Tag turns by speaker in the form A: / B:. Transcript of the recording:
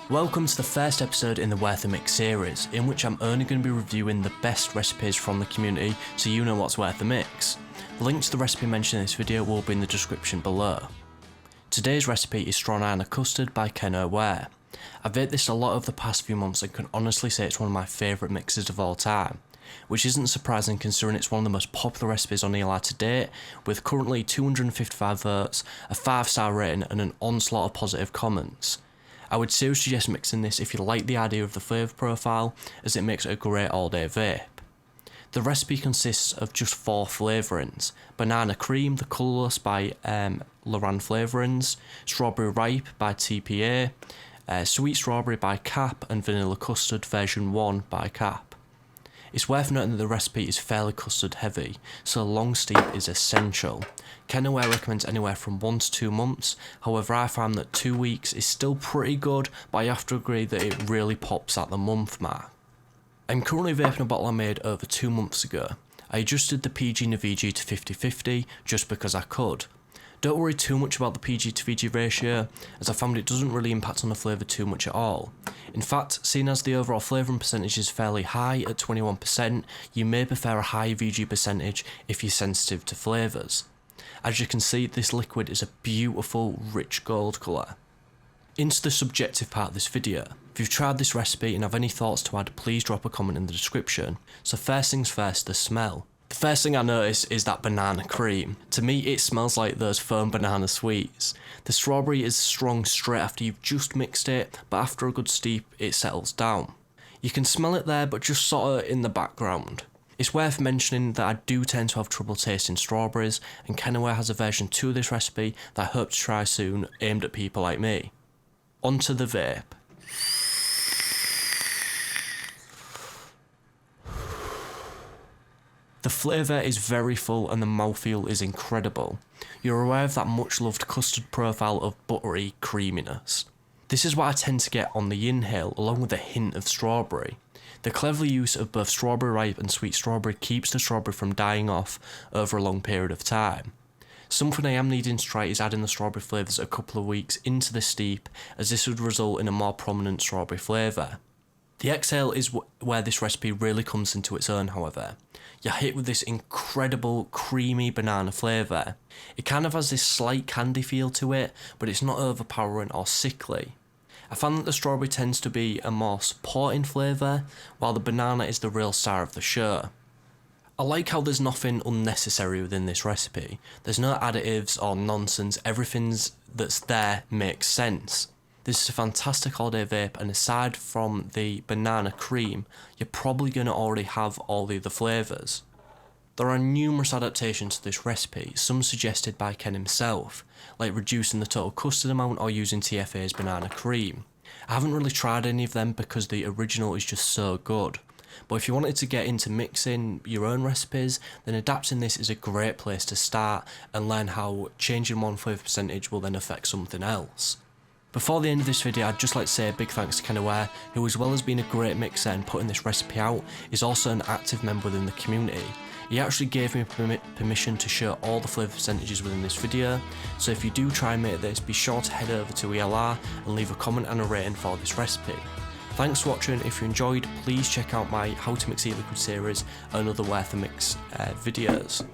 A: Welcome to the first episode in the Worth a Mix series, in which I'm only going to be reviewing the best recipes from the community so you know what's worth a mix. The link to the recipe mentioned in this video will be in the description below. Today's recipe is Strawnana Custard by Ken O'Ware. I've ate this a lot over the past few months and can honestly say it's one of my favourite mixes of all time, which isn't surprising considering it's one of the most popular recipes on Eli to date, with currently 255 votes, a 5-star rating and an onslaught of positive comments. I would seriously suggest mixing this if you like the idea of the flavour profile, as it makes it a great all-day vape. The recipe consists of just 4 flavourings: banana cream, the colourless by Loran Flavourings, strawberry ripe by TPA, sweet strawberry by Cap, and vanilla custard version 1 by Cap. It's worth noting that the recipe is fairly custard heavy, so a long steep is essential. Ken O'Ware recommends anywhere from 1 to 2 months, however I found that 2 weeks is still pretty good, but I have to agree that it really pops at the month mark. I'm currently vaping a bottle I made over 2 months ago. I adjusted the PG and the VG to 50-50 just because I could. Don't worry too much about the PG to VG ratio, as I found it doesn't really impact on the flavour too much at all. In fact, seeing as the overall flavouring percentage is fairly high at 21%, you may prefer a high VG percentage if you're sensitive to flavours. As you can see, this liquid is a beautiful, rich gold colour. Into the subjective part of this video. If you've tried this recipe and have any thoughts to add, please drop a comment in the description. So first things first, the smell. The first thing I notice is that banana cream. To me, it smells like those foam banana sweets. The strawberry is strong straight after you've just mixed it, but after a good steep, it settles down. You can smell it there, but just sort of in the background. It's worth mentioning that I do tend to have trouble tasting strawberries, and Ken O'Ware has a version 2 of this recipe that I hope to try soon, aimed at people like me. Onto the vape. The flavour is very full and the mouthfeel is incredible. You're aware of that much loved custard profile of buttery creaminess. This is what I tend to get on the inhale, along with a hint of strawberry. The clever use of both strawberry ripe and sweet strawberry keeps the strawberry from dying off over a long period of time. Something I am needing to try is adding the strawberry flavours a couple of weeks into the steep, as this would result in a more prominent strawberry flavour. The exhale is where this recipe really comes into its own, however. You're hit with this incredible creamy banana flavour. It kind of has this slight candy feel to it, but it's not overpowering or sickly. I found that the strawberry tends to be a more supporting flavour, while the banana is the real star of the show. I like how there's nothing unnecessary within this recipe. There's no additives or nonsense, everything that's there makes sense. This is a fantastic all-day vape, and aside from the banana cream, you're probably going to already have all the other flavours. There are numerous adaptations to this recipe, some suggested by Ken himself, like reducing the total custard amount or using TFA's banana cream. I haven't really tried any of them because the original is just so good, but if you wanted to get into mixing your own recipes, then adapting this is a great place to start and learn how changing one flavour percentage will then affect something else. Before the end of this video, I'd just like to say a big thanks to Ken O'Ware, who, as well as being a great mixer and putting this recipe out, is also an active member within the community. He actually gave me permission to show all the flavour percentages within this video, so if you do try and make this, be sure to head over to ELR and leave a comment and a rating for this recipe. Thanks for watching. If you enjoyed, please check out my How to Mix E-Liquid series and other Worth a Mix videos.